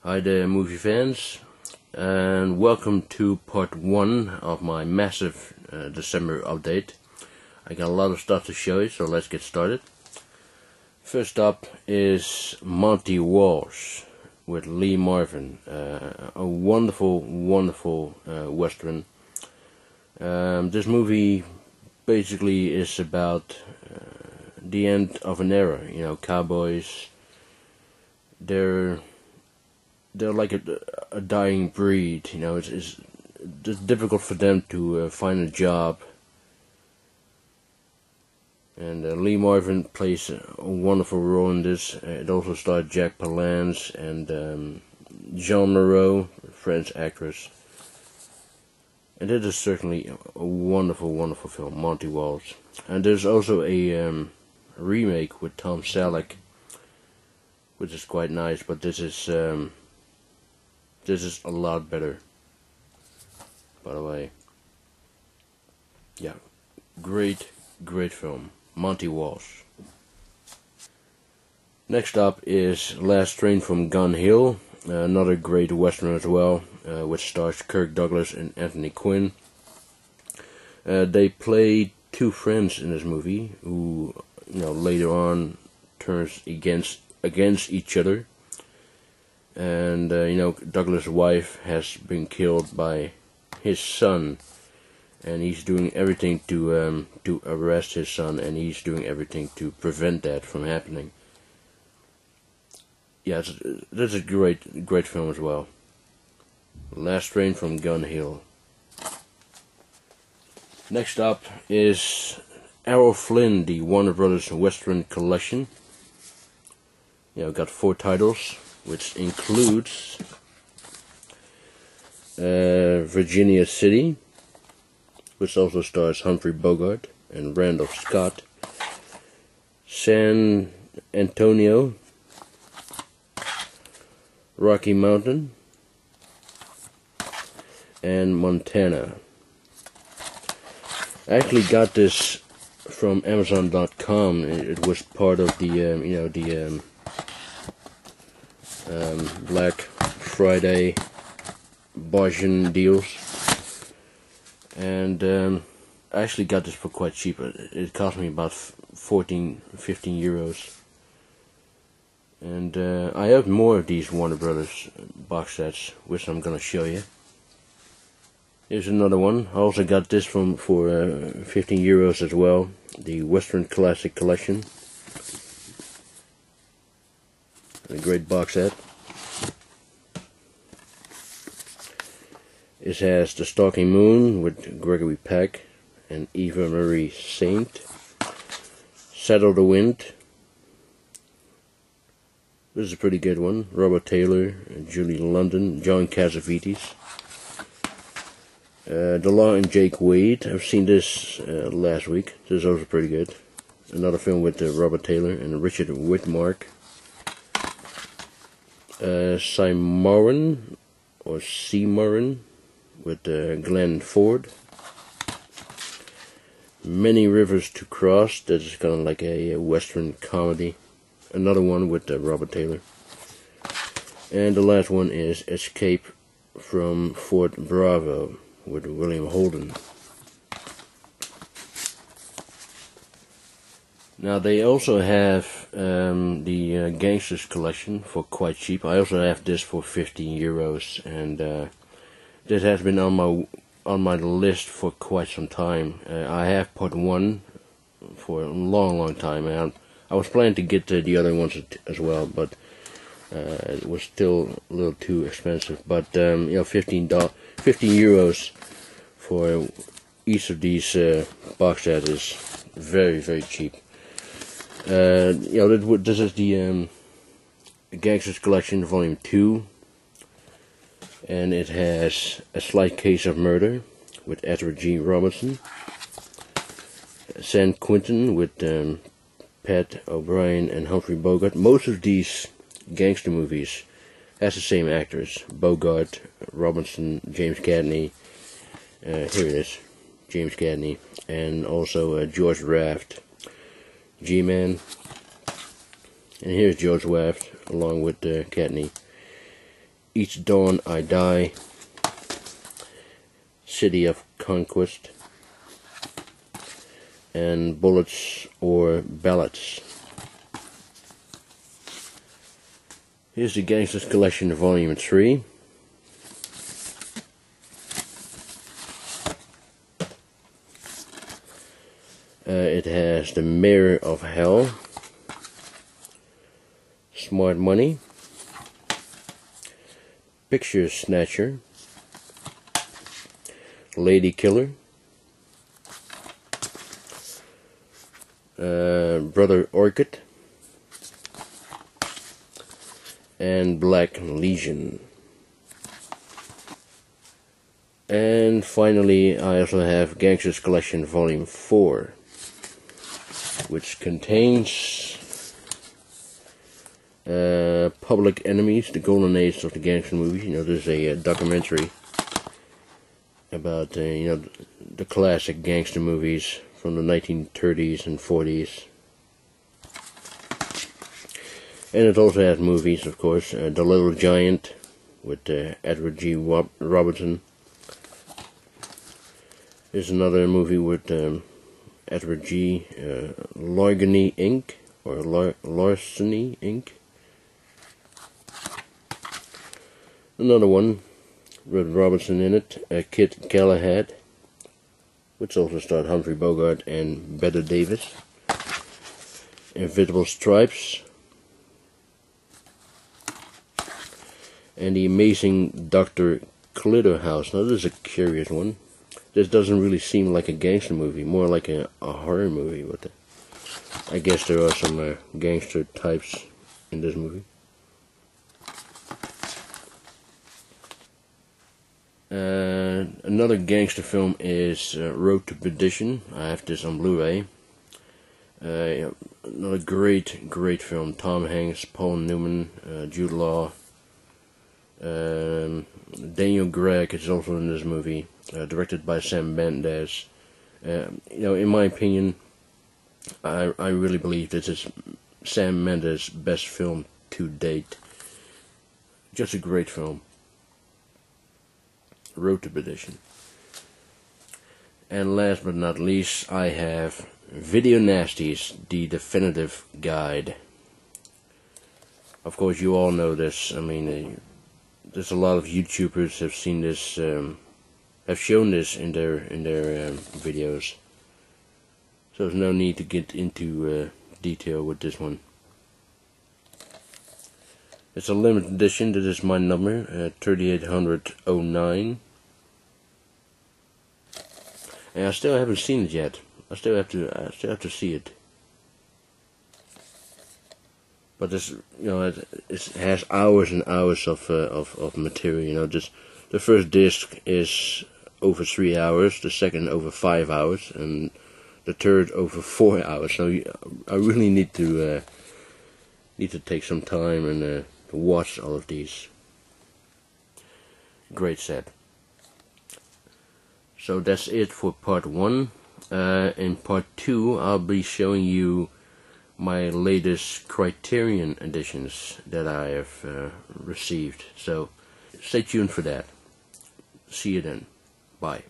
Hi there, movie fans, and welcome to part 1 of my massive December update. I got a lot of stuff to show you, so let's get started. First up is Monty Walsh with Lee Marvin, a wonderful Western. This movie basically is about the end of an era. You know, cowboys, they're like a dying breed. You know, it's difficult for them to find a job. And Lee Marvin plays a wonderful role in this. It also stars Jack Palance and Jean Moreau, French actress. And it is certainly a wonderful film, Monty Walsh. And there's also a remake with Tom Selleck, which is quite nice. But this is a lot better. By the way, yeah, great film. Monty Walsh. Next up is Last Train from Gun Hill, another great Western as well, which stars Kirk Douglas and Anthony Quinn. They play two friends in this movie who, you know, later on turns against each other. And you know, Douglas' wife has been killed by his son. And he's doing everything to arrest his son, and he's doing everything to prevent that from happening. Yeah, that's a great film as well. Last Train from Gun Hill. Next up is Errol Flynn, the Warner Brothers Western Collection. Yeah, I've got 4 titles, which includes Virginia City, which also stars Humphrey Bogart and Randolph Scott. San Antonio, Rocky Mountain, and Montana. I actually got this from Amazon.com. It was part of the Black Friday bargain deals. And I actually got this for quite cheap. It cost me about 15 euros. And I have more of these Warner Brothers box sets, which I'm gonna show you. Here's another one. I also got this for 15 euros as well. The Western Classic Collection. A great box set. It has The Stalking Moon with Gregory Peck and Eva Marie Saint. Saddle the Wind. This is a pretty good one. Robert Taylor, Julie London, John Cassavetes. The Law and Jake Wade. I've seen this last week. This is also pretty good. Another film with Robert Taylor and Richard Widmark. Cimarron or Cimarron with Glenn Ford. Many Rivers to Cross. That is kind of like a Western comedy. Another one with Robert Taylor. And the last one is Escape from Fort Bravo with William Holden. Now they also have the Gangsters collection for quite cheap. I also have this for 15 euros, and this has been on my list for quite some time. I have part 1 for a long time, and I was planning to get the other ones as well, but it was still a little too expensive. But you know, 15 euros for each of these box sets is very cheap. You know, this is the Gangsters Collection Volume 2. And it has A Slight Case of Murder with Edward G. Robinson. San Quentin with Pat O'Brien and Humphrey Bogart. Most of these gangster movies has the same actors. Bogart, Robinson, James Cagney. Here it is. James Cagney. And also George Raft. G-Man. And here's George Raft along with Cagney. Each Dawn I Die, City of Conquest, and Bullets or Ballads. Here's the Gangsters Collection Volume 3. It has The Mayor of Hell, Smart Money, Picture Snatcher, Lady Killer, Brother Orchid, and Black Legion. And finally, I also have Gangsters Collection Volume 4, which contains Public Enemies, the Golden Age of the gangster movies. You know, there's a documentary about the classic gangster movies from the 1930s and 40s. And it also has movies, of course. The Little Giant with Edward G. Robertson. There's another movie with Edward G. Larceny Inc. or Larceny Inc. Another one with Robertson in it, Kid Galahad, which also starred Humphrey Bogart and Bette Davis. Invisible Stripes, and The Amazing Dr. Clitterhouse. Now this is a curious one. This doesn't really seem like a gangster movie, more like a horror movie. But I guess there are some gangster types in this movie. Another gangster film is Road to Perdition. I have this on Blu-ray. Another great film. Tom Hanks, Paul Newman, Jude Law. Daniel Craig is also in this movie, directed by Sam Mendes. In my opinion, I really believe this is Sam Mendes' best film to date. Just a great film. Road to Perdition. And last but not least, I have Video Nasties, the definitive guide. Of course, you all know this. I mean, there's a lot of YouTubers have seen this, have shown this in their videos. So there's no need to get into detail with this one. It's a limited edition. This is my number, 3809. And I still haven't seen it yet. I still have to see it. But this, it has hours and hours of material. Just the first disc is over 3 hours, the second over 5 hours, and the third over 4 hours. So I really need to take some time and watch all of these. Great set. So that's it for part 1. In part 2, I'll be showing you my latest Criterion editions that I have received. So stay tuned for that. See you then. Bye.